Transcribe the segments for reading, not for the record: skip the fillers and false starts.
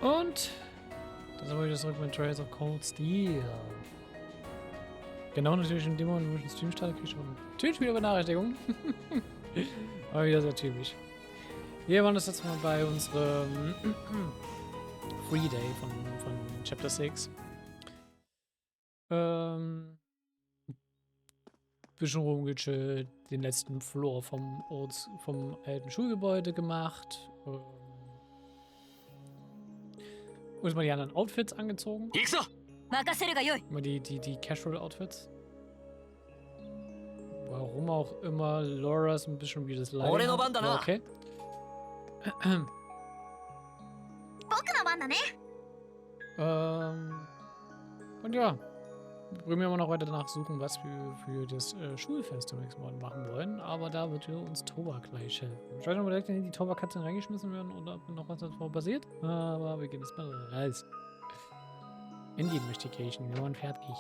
Und da sind wir wieder zurück mit Trails of Cold Steel. Genau, natürlich in dem Moment, wo ich den Stream starte, kriege ich schon natürlich wieder Benachrichtigungen. Aber wieder sehr typisch. Wir waren das jetzt mal bei unserem Free Day von Chapter 6. Bisschen rumgechillt, den letzten Floor vom alten Schulgebäude gemacht. Uns mal die anderen Outfits angezogen. Immer die Casual Outfits. Warum auch immer Laura ist ein bisschen wie das Leid. Okay. Und ja. Wir immer noch weiter danach suchen, was wir für das Schulfest demnächst mal machen wollen. Aber da wird uns Toba gleich helfen. Ich weiß nicht, ob wir direkt in die Toba-Katze reingeschmissen werden oder ob noch was davor passiert. Aber wir gehen jetzt mal raus. In die Investigation. Wir waren fertig.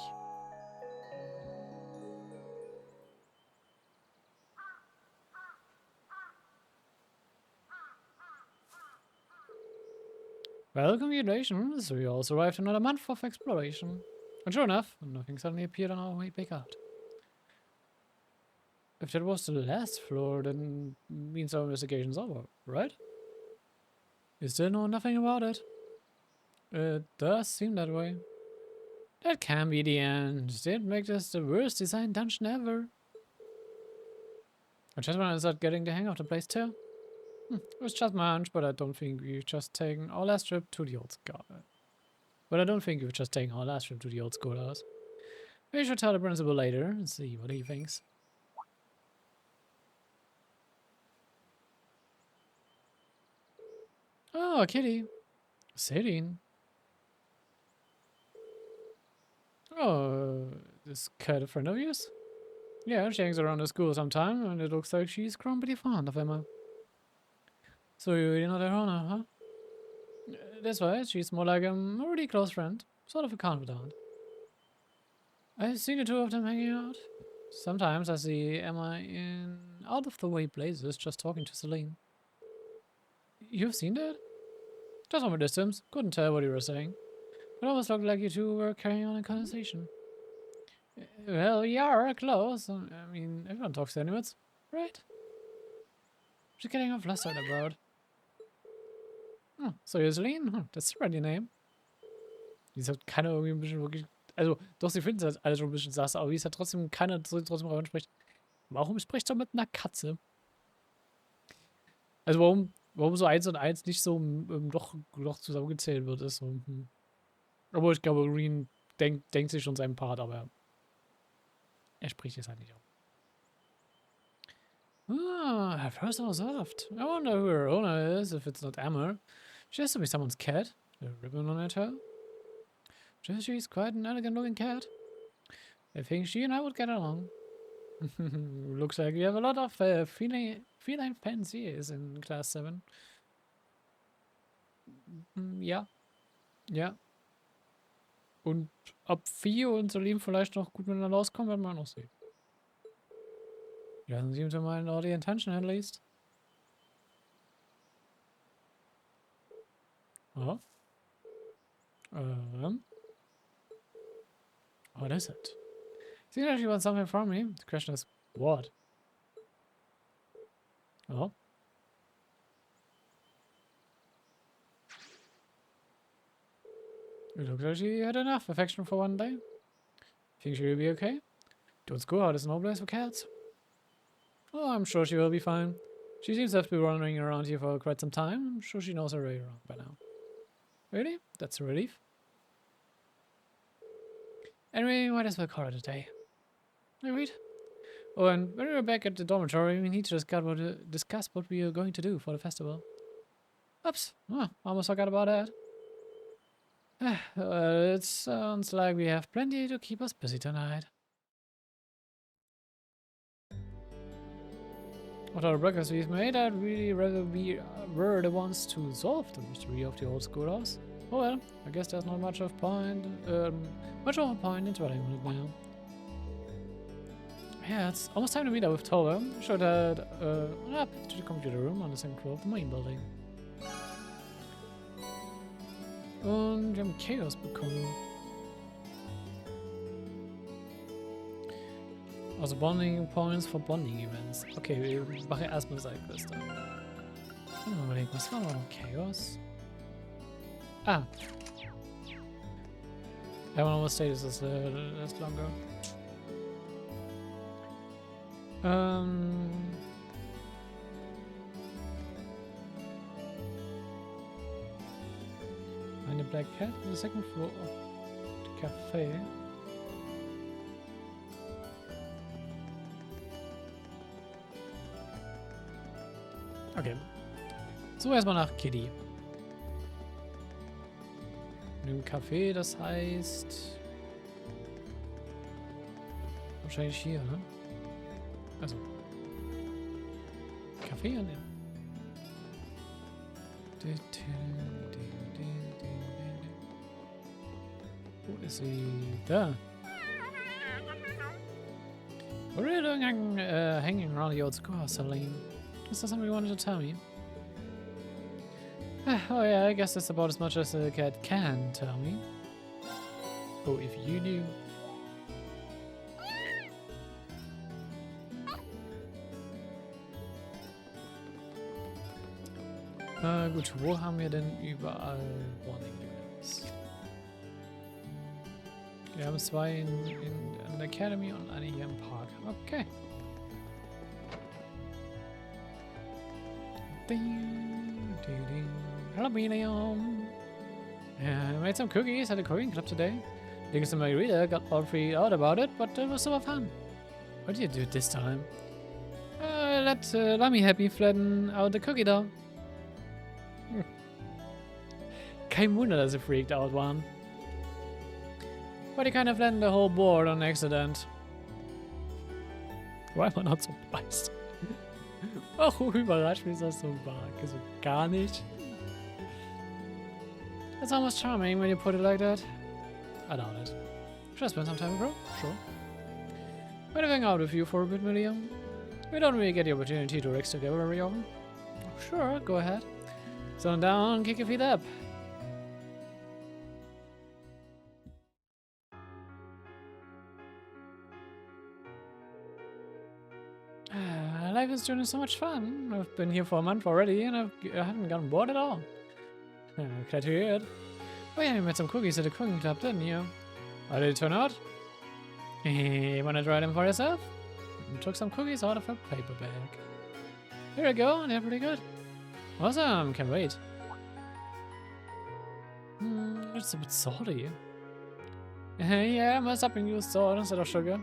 Well, congratulations. We also arrived another month of exploration. And sure enough, nothing suddenly appeared on our way back out. If that was the last floor, then means our investigation's over, right? You still know nothing about it? It does seem that way. That can be the end. Did make this the worst designed dungeon ever. I just want to start getting the hang of the place too. It was just my hunch, but I don't think we've just taken our last trip to the old schoolhouse. We should tell the principal later and see what he thinks. Oh, a kitty. Sitting. Oh, this cat a friend of yours? Yeah, she hangs around the school sometime, and it looks like she's grown pretty fond of Emma. So you really not her owner, huh? That's right, she's more like a really close friend. Sort of a confidant. I've seen the two of them hanging out. Sometimes I see Emma in out-of-the-way places just talking to Celine. You've seen that? Just from a distance. Couldn't tell what you were saying. But almost looked like you two were carrying on a conversation. Well, yeah, close. I mean, everyone talks to animals, right? She's getting all flustered about. Oh, so you're Celine? Hm, that's a pretty name. Die ist halt keiner irgendwie ein bisschen wirklich... Also, doch, sie finden es halt alles schon ein bisschen sass, aber wie es halt trotzdem keiner trotzdem Raum spricht. Warum spricht er mit einer Katze? Also, warum so 1 und 1 nicht so doch zusammengezählt wird, ist so... Obwohl, ich glaube, Green denkt sich schon seinen Part, aber er spricht es halt nicht auf. Ah, her first was soft. I wonder who her owner is, if it's not Emma. She has to be someone's cat. The ribbon on her tail. She's quite an elegant-looking cat. I think she and I would get along. Looks like we have a lot of feline fanciers in Class 7. Ja. Ja. Und ob Fio und Solim vielleicht noch gut miteinander auskommen, werden wir noch sehen. Doesn't seem to mind all the intention, at least. Oh. What is it? Seems like she wants something from me. The question is, what? Oh. It looks like she had enough affection for one day. Think she will be okay? Don't school out is no place for cats. Oh, I'm sure she will be fine. She seems to have been wandering around here for quite some time. I'm sure she knows her way around by now. Really? That's a relief. Anyway, might as well call it a day. Agreed. Oh, and when we were back at the dormitory, we need to discuss what we are going to do for the festival. Oops. Oh, almost forgot about that. Well, it sounds like we have plenty to keep us busy tonight. What other breakfast we've made, I'd really rather we were the ones to solve the mystery of the old schoolhouse. Oh well, I guess there's not much of a point in dwelling on it now. Yeah, it's almost time to meet up with Toba. Should head up to the computer room on the second floor of the main building. Und wir haben Chaos bekommen. Also Bonding Points for Bonding Events. Okay, wir machen erstmal Sidequest. Mal überlegen, was war noch? Chaos? Ah. Ja, one more status is last longer. Eine Black Cat on the second floor of the cafe. Okay. So, erstmal nach Kitty. In dem Café, das heißt... Wahrscheinlich hier, ne? Also... Café an dem... Wo ist sie? Da! What are you doing hanging around the old schoolhouse, Celine? Is there something you wanted to tell me? Oh yeah, I guess that's about as much as a cat can tell me. Oh, if you knew. Gut, wo haben wir denn überall Warning Events? Wir haben zwei in der Academy und eine hier im Park. Okay. Hello, Medium. I made some cookies at the cooking club today. Thanks to Margarita, got all freaked out about it, but it was so fun. What did you do this time? Let me help me flatten out the cookie dough. Kein Wunder, dass sie freaked out waren. But he kind of flattened the whole board on accident. Why am I not surprised? Ach, überrascht mich das so so gar nicht. It's almost charming when you put it like that. I doubt it. Should I spend some time, bro? Sure. Might have hang out with you for a bit, William. We don't really get the opportunity to Rex together very often. Sure, go ahead. Sit down, kick your feet up. Life is doing so much fun. I've been here for a month already and I haven't gotten bored at all. Glad to hear it. Oh yeah, you made some cookies at the cooking club, didn't you? How did it turn out? Wanna try them for yourself? Took some cookies out of a paper bag. Here we go, they're pretty good. Awesome, can't wait. It's a bit salty. Yeah, I messed up and used salt instead of sugar.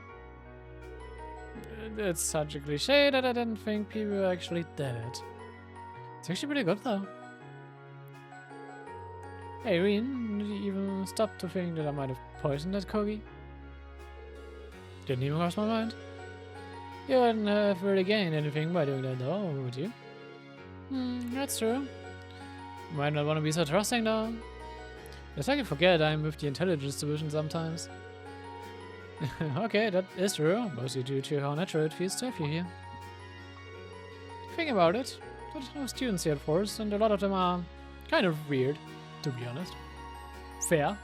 It's such a cliche that I didn't think people were actually dead. It's actually pretty good though. Hey Reen, did you even stop to think that I might have poisoned that cookie? Didn't even cross my mind. You wouldn't have really gained anything by doing that though, would you? That's true. Might not want to be so trusting though. It's like I forget I'm with the intelligence division sometimes. Okay, that is true, mostly due to how natural it feels to have you here. Think about it, there's no students here at first, and a lot of them are kind of weird, to be honest. Fair.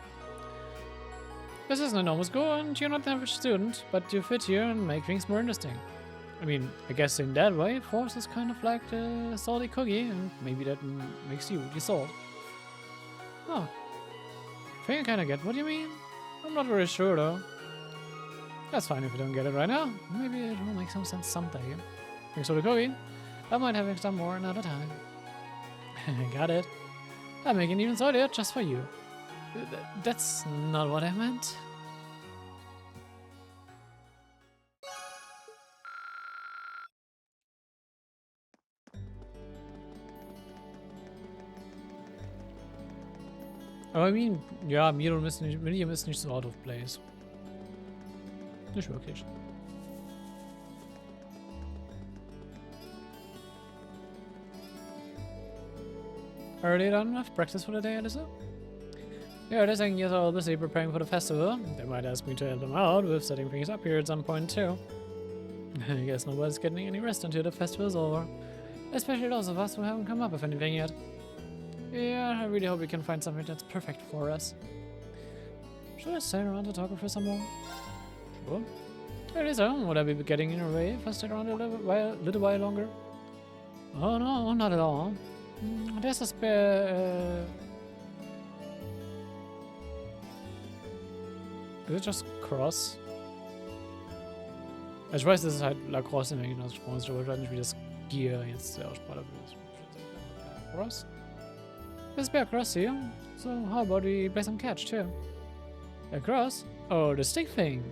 This is an enormous school, and you're not an average student, but you fit here and make things more interesting. I mean, I guess in that way, Force is kind of like the salty cookie, and maybe that makes you the salt. Oh. I think I kinda get what you mean. I'm not very sure though. That's fine if you don't get it right now. Maybe it will make some sense someday. Thanks for the cookie. I might have some more another time. Got it. I'm making even saltier just for you. That's not what I meant. Aber I mean, ja, Medium ist nicht so out of place. Nicht wirklich. Already done with breakfast for the day, Alyssa? Yeah, they're saying yes, I'll busy preparing for the festival. They might ask me to help them out with setting things up here at some point too. I guess nobody's getting any rest until the festival's over. Especially those of us who haven't come up with anything yet. Yeah, I really hope we can find something that's perfect for us. Should I stay around to talk with her some more? Sure. Really so. Would I be getting in her way if I stayed around a little while longer? Oh no, not at all. There's a spare... Is it just Cross? Ich weiß, das ist halt Lacrosse im Englischen ausgesprochen. Ich weiß nicht, wie das Gear jetzt der Aussprache ist. Cross? There's a spare Cross here. So how about we play some catch too? A cross? Oh, the stick thing.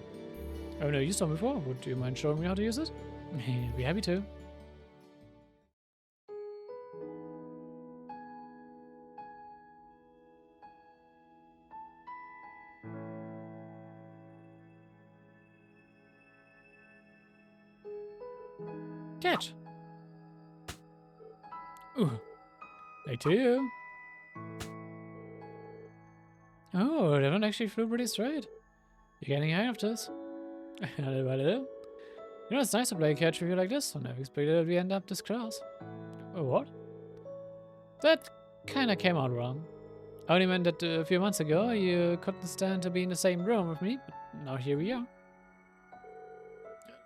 I've never used one before. Would you mind showing me how to use it? Be happy to. Catch. Ooh. Like to you. Oh, that one actually flew pretty straight. You're getting high of this. Little by little. You know, it's nice to play catch with you like this. I never expected that we end up this class. Oh, what? That kinda came out wrong. I only meant that a few months ago you couldn't stand to be in the same room with me, but now here we are.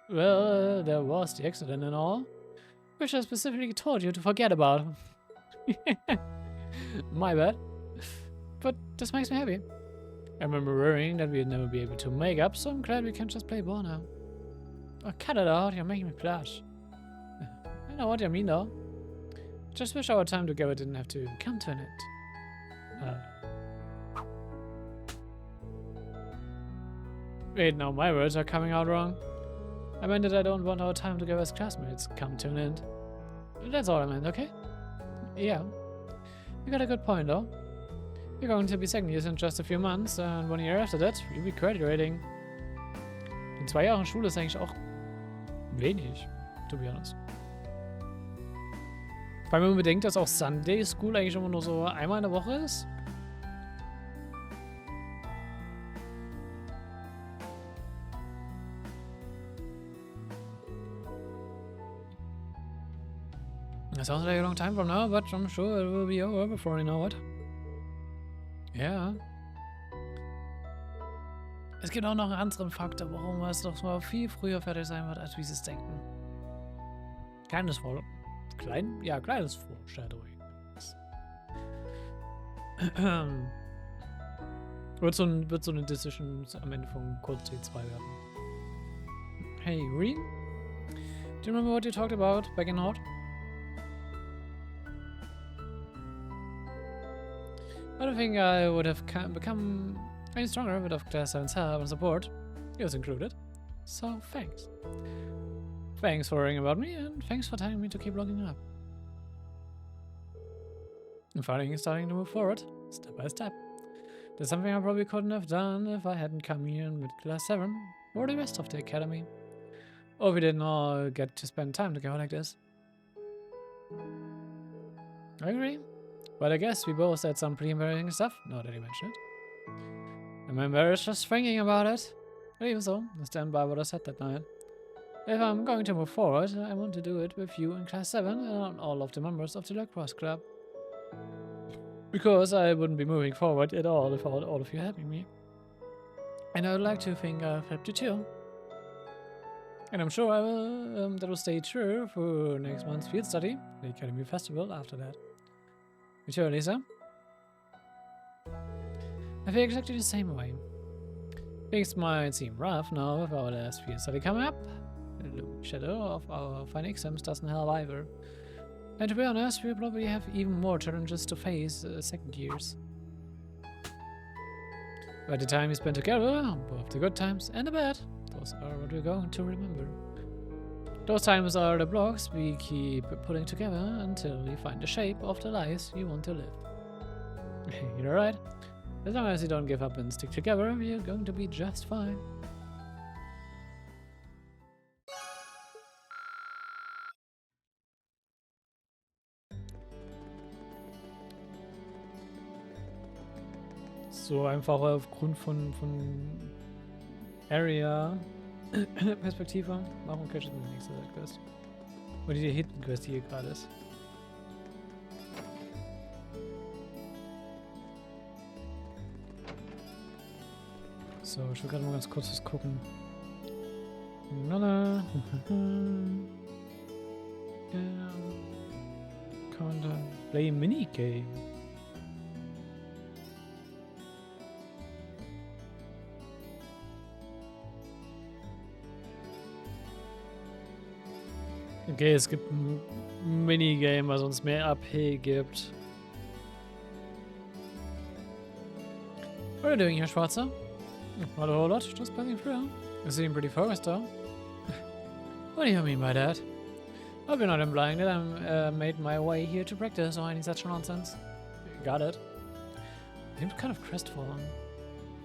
Well, there was the accident and all, which I specifically told you to forget about. My bad. But this makes me happy. I remember worrying that we'd never be able to make up, so I'm glad we can just play ball now. Oh, cut it out, you're making me blush. I know what you mean though. Just wish our time together didn't have to come to an end. Wait, now my words are coming out wrong. I meant that I don't want our time together as classmates come to an end. That's all I meant, okay? Yeah. You got a good point though. You're going to be second years in just a few months, and 1 year after that, you'll be graduating. In 2 Jahren Schule ist eigentlich auch wenig, to be honest. Weil man bedenkt, dass auch Sunday School eigentlich immer nur so einmal in der Woche ist. That sounds like a long time from now, but I'm sure it will be over before you know it. Ja. Es gibt auch noch einen anderen Faktor, warum es doch mal viel früher fertig sein wird, als wie sie es denken. Kleines Foreshadowing. Wird so eine Decision am Ende von Code T2 werden. Hey, Reen? Do you remember what you talked about back in Hot? I don't think I would have become any stronger without Class 7's help and support. Yours included. So, thanks. Thanks for worrying about me, and thanks for telling me to keep looking up. I'm finally starting to move forward, step by step. There's something I probably couldn't have done if I hadn't come here with Class 7 or the rest of the academy. Or we didn't all get to spend time together like this. I agree. But I guess we both said some pretty embarrassing stuff, now that you mention it. I'm embarrassed just thinking about it. But even so, I stand by what I said that night. If I'm going to move forward, I want to do it with you in Class 7 and all of the members of the lacrosse club. Because I wouldn't be moving forward at all without all of you helping me. And I would like to think I've helped you too. And I'm sure I will, that will stay true for next month's field study, the Academy Festival after that. You too, Lisa? I feel exactly the same way. Things might seem rough now with our last field study coming up. The looming shadow of our final exams doesn't help either. And to be honest, we'll probably have even more challenges to face second years. But the time we spent together, both the good times and the bad, those are what we're going to remember. Those times are the blocks we keep putting together until we find the shape of the lives we want to live. You're right. As long as you don't give up and stick together, we're going to be just fine. So einfach aufgrund von Area Perspektive. Warum catcht man die nächste Quest? Oder die Hidden Quest, die hier gerade ist. So, ich will gerade mal ganz kurz was gucken. Lala. Counter. Play a Minigame. Okay, es gibt ein Minigame, was uns mehr AP gibt. What are you doing here, Schwarzer? Not a whole lot, just passing through. You seem pretty focused, though. What do you mean by that? Hope you're not implying that I made my way here to practice or any such nonsense. Got it. Seems kind of crestfallen.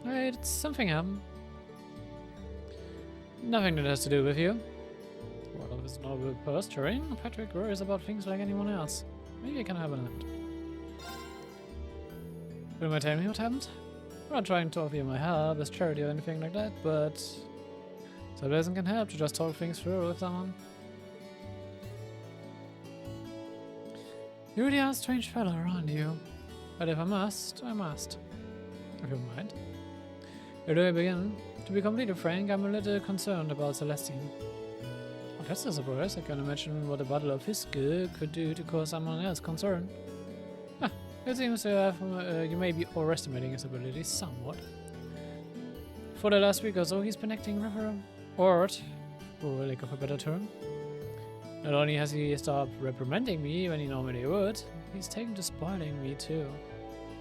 Wait, something happened. Nothing that has to do with you. Well, it's noble posturing. Patrick worries about things like anyone else. Maybe I can have a hand. Will you tell me what happened? I'm not trying to offer you my help as charity or anything like that, but sometimes it can help to just talk things through with someone. You really are a strange fellow around you, but if I must, I must. If you mind. Where do I begin? To be completely frank, I'm a little concerned about Celestine. Oh, that's a surprise. I can imagine what a bottle of his skill could do to cause someone else concern. Ah, it seems you may be overestimating his abilities somewhat. For the last week or so, he's been acting rather odd, for lack of a better term. Not only has he stopped reprimanding me when he normally would, he's taken to spoiling me too.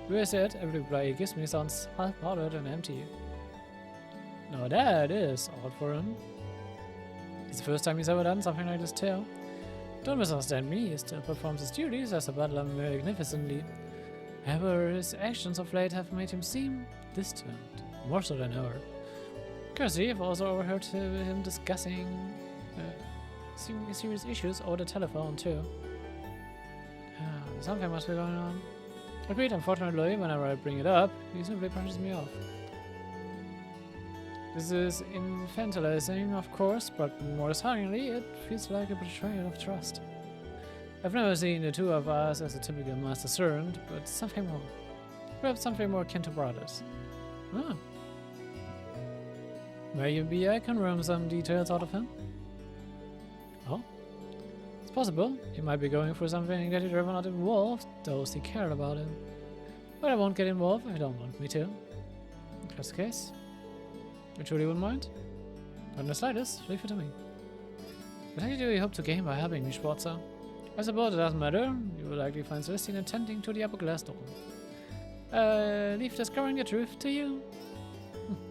Where is it? Every reply he gives me sounds half-hearted and empty. Now that is odd for him. It's the first time he's ever done something like this too. Don't misunderstand me, he still performs his duties as a butler magnificently. However, his actions of late have made him seem distant, more so than ever. Curiously, I've also overheard him discussing serious issues over the telephone too. Something must be going on. Agreed, unfortunately, whenever I bring it up, he simply brushes me off. This is infantilizing, of course, but more dishearteningly, it feels like a betrayal of trust. I've never seen the two of us as a typical master-servant, but something more. Perhaps something more akin to brothers. Ah. Maybe I can worm some details out of him? Oh? It's possible. He might be going through something that he'd rather not involve those he cared about him. But I won't get involved if you don't want me to. If that's the case, you truly wouldn't mind? Not in the slightest, leave it to me. What do you hope to gain by helping me, Schwarzer? I suppose it doesn't matter. You will likely find Celestine attending to the upper glass door. Leave discovering the truth to you.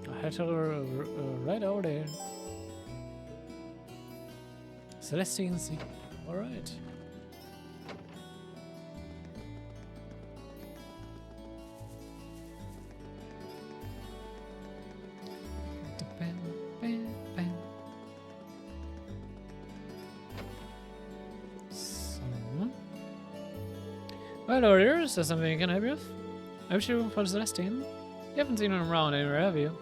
I had her right over there. Celestine secret. Alright. Hello there, is there something I can help you with? I'm sure for Celestine. You haven't seen him around anywhere, have you?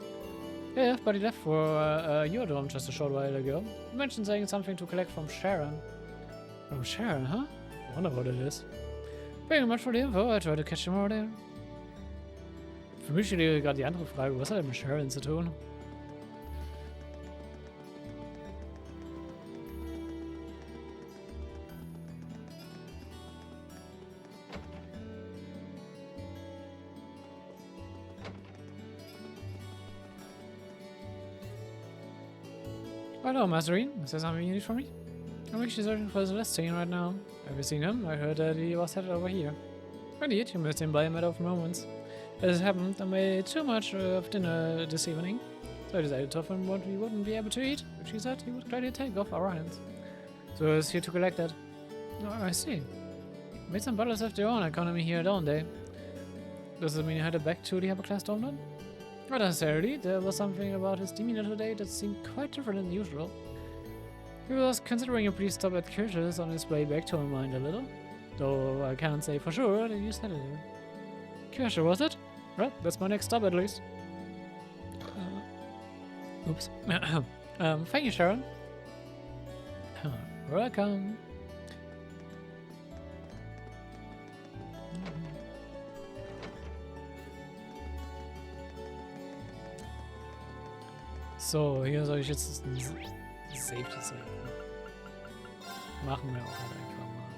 Yeah, but he left for your dorm just a short while ago. You mentioned saying something to collect from Sharon. From Sharon, huh? I wonder what it is. Thank you much for the info, I try to catch him over there. Für mich steht gerade die andere Frage, was hat denn mit Sharon zu tun? Hello, Mazarine. Is there something you need from me? I'm actually searching for Celestine right now. Have you seen him? I heard that he was headed over here. Indeed, you missed him by a matter of moments. As it happened, I made too much of dinner this evening, so I decided to offer him what we wouldn't be able to eat, which he said he would gladly take off our hands. So I was here to collect that. Oh, I see. Made some bottles of their own economy here, don't they? Does it mean you headed back to the upper class dorm then? Not necessarily. There was something about his demeanor today that seemed quite different than usual. He was considering a brief stop at Kirsch's on his way back to unwind a little. Though I can't say for sure that you said it. Kirsch, was it? Well, that's my next stop at least. Oops. Thank you, Sharon. Welcome. So, hier soll ich jetzt ein Safety Save. Machen wir auch halt einfach mal.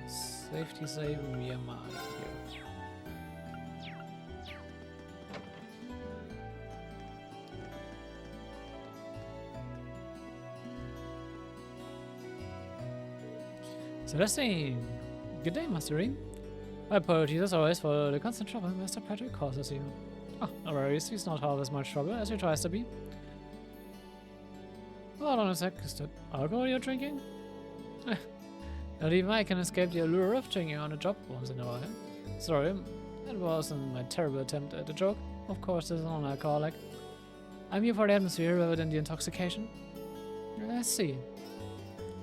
Safety saven wir mal hier. Celestine! Good day, Master Ring. My apologies as always for the constant trouble Master Patrick causes you. Oh, no worries, he's not half as much trouble as he tries to be. Hold on a sec, is that alcohol you're drinking? Not even I can escape the allure of drinking on a job once in a while. Sorry, that wasn't my terrible attempt at a joke. Of course, this is non-alcoholic. I'm here for the atmosphere rather than the intoxication. I see.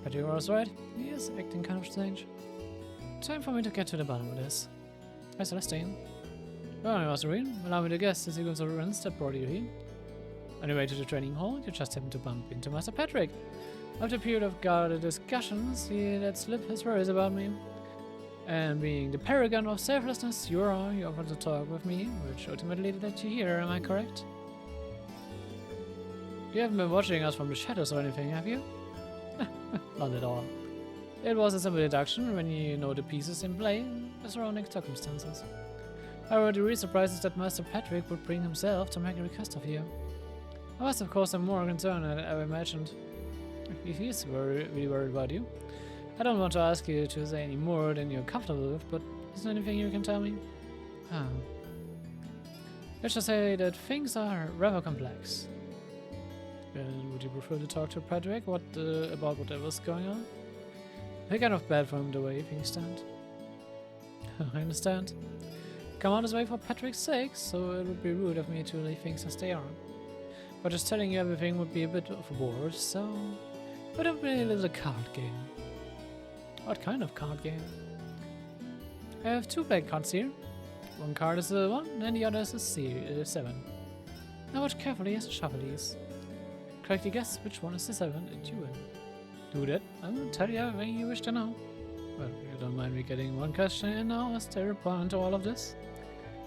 Patrick was right. He is acting kind of strange. Time for me to get to the bottom of this. Hi, Celestine. Well, Master allow me to guess the sequence of events that brought you here. On your way to the training hall, you just happened to bump into Master Patrick. After a period of guarded discussions, he let slip his worries about me. And being the paragon of selflessness you are, you offered to talk with me, which ultimately led you here, am I correct? You haven't been watching us from the shadows or anything, have you? Not at all. It was a simple deduction when you know the pieces in play, the surrounding circumstances. However, the real surprise is that Master Patrick would bring himself to make a request of you. I was, of course, more concerned than I ever imagined. If he is really worried about you, I don't want to ask you to say any more than you're comfortable with, but is there anything you can tell me? Let's just say that things are rather complex. And would you prefer to talk to Patrick about whatever's going on? I kind of bad for him the way things stand. I understand. Come on this way for Patrick's sake, so it would be rude of me to leave things as they are. But just telling you everything would be a bit of a bore, so why don't we play a little card game? What kind of card game? I have two playing cards here. One card is a 1 and the other is a 7. Now watch carefully as I shuffle these. Correctly guess which one is the 7 and you win. Do that, I will tell you everything you wish to know. Well, you don't mind me getting one question in now as they respond to all of this?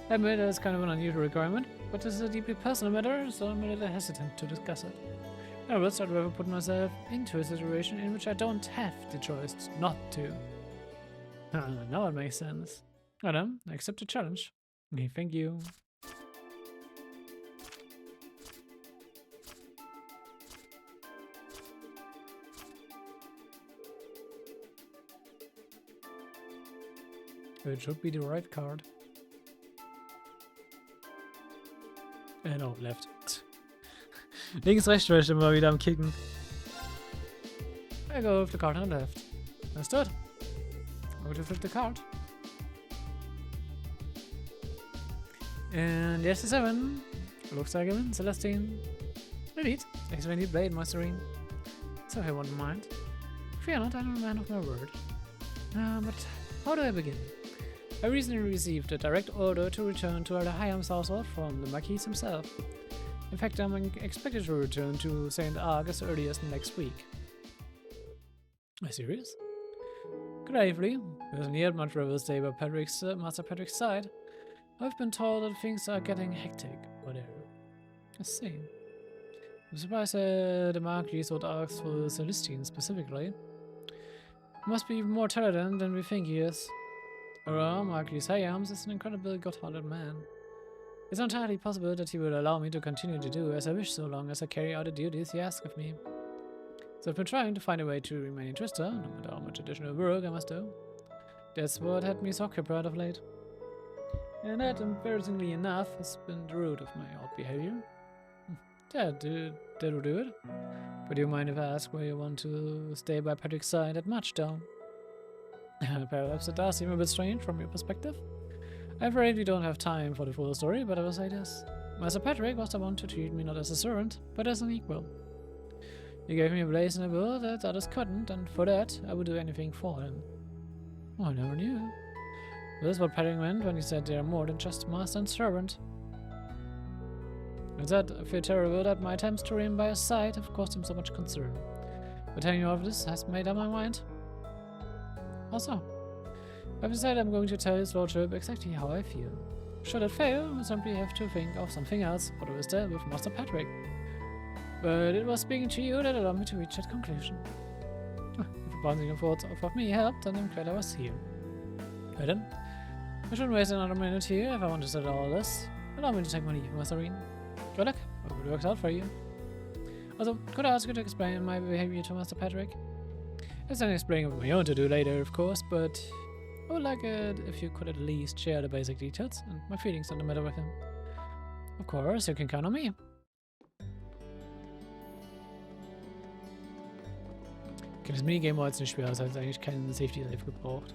I admit it's kind of an unusual requirement, but this is a deeply personal matter, so I'm a little hesitant to discuss it. I will start rather put myself into a situation in which I don't have the choice not to. Now it makes sense. Adam, I accept the challenge. Okay, thank you. It should be the right card. No, left. Links, rechts, rechts immer wieder am Kicken. I go with the card on the left. Understood. I'm going to flip the card. And there's the 7. Looks like a win, Celestine. Indeed. Excellently played, Mastering. So I won't mind. Fear not, I'm a man of my word. But how do I begin? I recently received a direct order to return to the Hyam's household from the Marquis himself. In fact, I'm expected to return to St. Arg as early as next week. Are you serious? Gravely, personally, I'd much rather stay by Master Patrick's side. I've been told that things are getting hectic over there. I see. I'm surprised the Marquis would ask for Celestine specifically. He must be even more talented than we think he is. Well, Marquis Hyams is an incredibly good-hearted man. It's entirely possible that he will allow me to continue to do as I wish so long as I carry out the duties he asks of me. So I've been trying to find a way to remain interested, no matter how much additional work I must do. That's what had me so occupied of late. And that, embarrassingly enough, has been the root of my odd behavior. That will do it. But do you mind if I ask why you want to stay by Patrick's side that much, though? Perhaps it does seem a bit strange from your perspective. I'm afraid we don't have time for the full story, but I will say this. Master Patrick was the one to treat me not as a servant, but as an equal. He gave me a place in the world that others couldn't, and for that, I would do anything for him. Oh, I never knew. This is what Patrick meant when he said they are more than just master and servant. With that, I feel terrible that my attempts to remain by his side have caused him so much concern. But telling you all of this has made up my mind. Also, I've decided I'm going to tell his lordship exactly how I feel. Should it fail, we simply have to think of something else, or do instead with Master Patrick. But it was speaking to you that allowed me to reach that conclusion. If the bouncing and thoughts of me helped, then I'm glad I was here. Right then, I shouldn't waste another minute here if I want to settle all this. Allow me to take my leave, Master Reen. Good luck, I hope it works out for you. Also, could I ask you to explain my behavior to Master Patrick? It's an explaining of my own to do later, of course, but I would like it if you could at least share the basic details and my feelings on the matter with him. Of course, you can count on me. Okay, das Minigame war jetzt nicht schwer, das hat eigentlich keinen Safety-Safe gebraucht.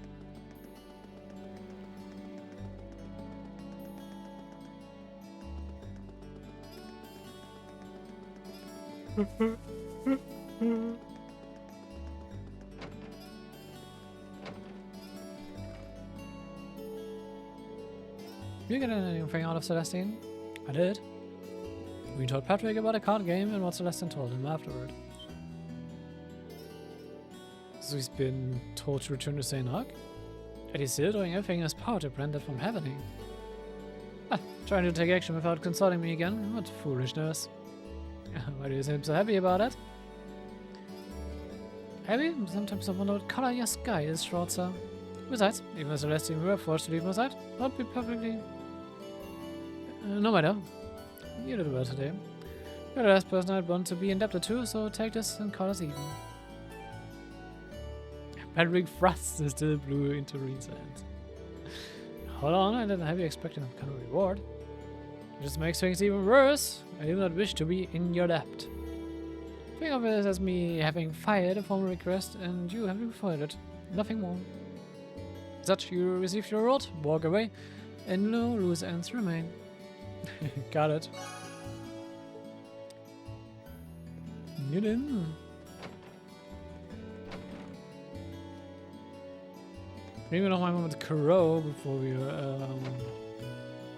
You get anything out of Celestine? I did. We told Patrick about a card game and what Celestine told him afterward. So he's been told to return to St. And he's still doing everything in his power to prevent that from happening. Trying to take action without consulting me again? What foolishness. Why do you seem so happy about it? Happy? Sometimes I wonder what color your sky is, Schwarzer. Besides, even if Celestine were forced to leave my side, I'd be perfectly... no matter. You did well today. You're the last person I'd want to be indebted to, so take this and call us even. Patrick thrusts the still blue into Reen's hands. Hold on, I didn't have you expecting that kind of reward. It just makes things even worse. I do not wish to be in your debt. Think of it as me having fired a formal request and you having foiled it. Nothing more. Such, you received your reward, walk away, and no loose ends remain. Got it. Get in. Nehmen wir noch mal mit Crow, bevor wir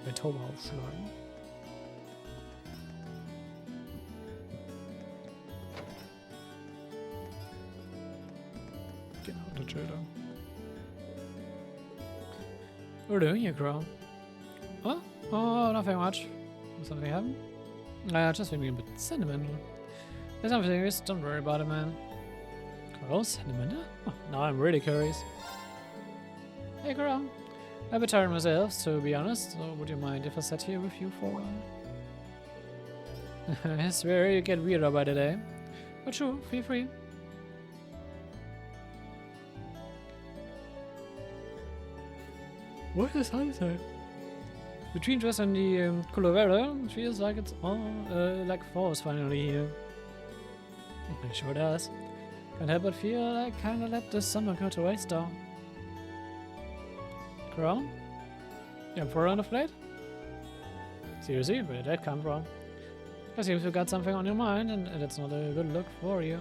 den Turm aufschlagen. Genau, der Trader. What are you doing here, Crow? Oh? Oh, nothing much. Something happen? Just maybe a bit sentimental. There's nothing serious, don't worry about it, man. Crow, sentimental? Oh, now I'm really curious. Hey, Crow. I've been tired myself, to be honest, so would you mind if I sat here with you for a while? I swear you get weirder by the day. But sure, feel free. What is sunset? Between Dress and the cooler weather, it feels like it's all like fall is finally here. It sure does. Can't help but feel like I kinda let this summer go to waste though. Crow? You have 4 on the plate? Seriously, where did that come from? I seem you've got something on your mind, and that's not a good look for you.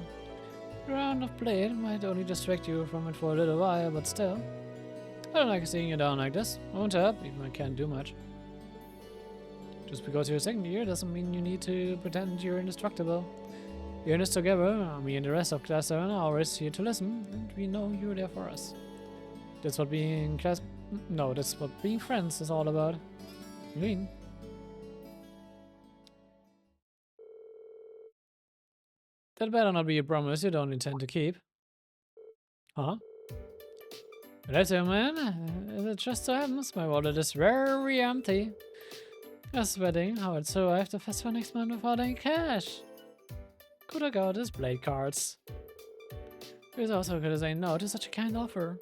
A round of plate might only distract you from it for a little while, but still. I don't like seeing you down like this. I won't help, even I can't do much. Just because you're second year doesn't mean you need to pretend you're indestructible. We're in this together, me and the rest of Class 7 are always here to listen, and we know you're there for us. That's what being class... No, that's what being friends is all about. You mean? That better not be a promise you don't intend to keep. Huh? That's it, man. It just so happens my wallet is very empty. Just wedding how I'd survive the festival next month without any cash. Could have got his blade cards. He's also gonna say no to such a kind offer.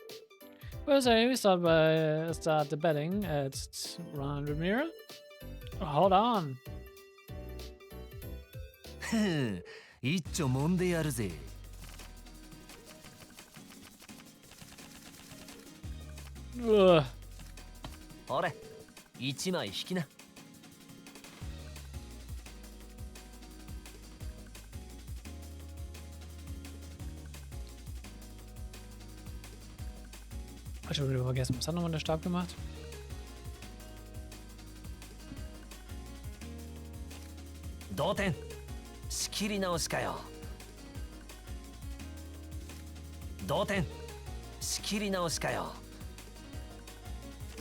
Well, say we start the betting at 100 mirror. Oh, hold on. 一丁揉んでやるぜ。Ugh. ほれ、1枚引きな。Ich habe schon wieder vergessen, was hat nochmal der Stab gemacht? Doten. 仕切り直しかよ。同点。仕切り直しかよ。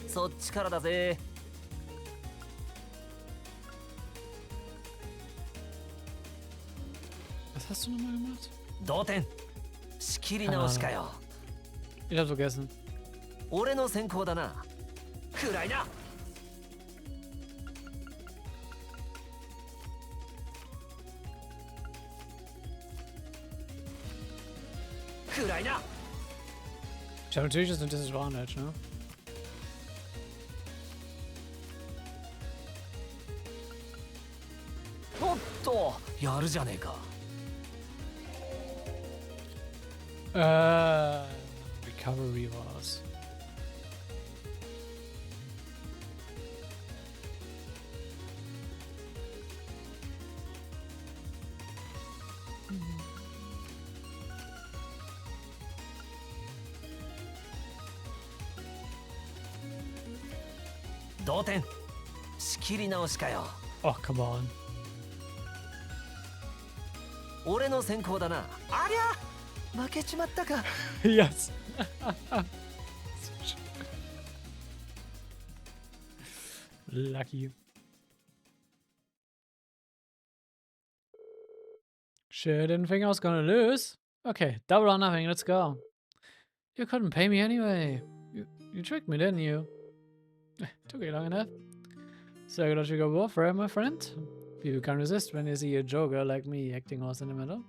そっちからだぜ。Was hast du nochmal gemacht? 同点仕切り直しかよ Ich hab's vergessen. 俺の先行だな暗いな暗いな Ich habe natürlich das ein Disadvantage, ne? おっとやるじゃねえか Recovery war's. Doten. 同点仕切り直しかよ Oh, come on. 俺の先行だなありゃ負けちまったか Yes. Lucky. Shit, didn't think I was gonna lose. Okay, double or nothing, let's go. You couldn't pay me anyway. You tricked me, didn't you? Took you long enough. Psychological warfare, my friend. People can't resist when they see a joker like me acting all sentimental.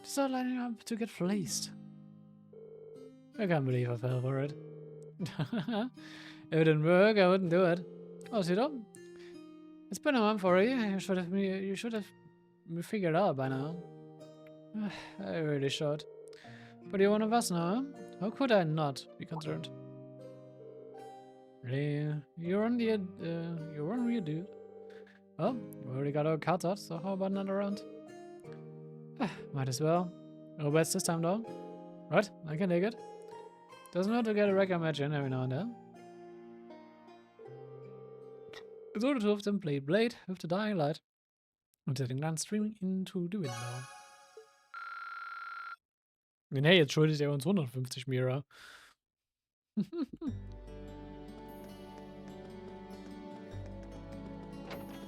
Just start lining up to get fleeced. I can't believe I fell for it. If it didn't work, I wouldn't do it. Oh, see though? It's been a month already. You should have figured out by now. I really should. But you're one of us now, huh? How could I not be concerned? Really? You're on your dude. Well, we already got our cards out, so how about another round? Might as well. No bets this time though. Right? I can take it. Doesn't hurt to get a regular match in every now and then. It's order to often play Blade with the dying light. Und den dann streaming into the window. Nee, jetzt schuldet er uns 150 Mira.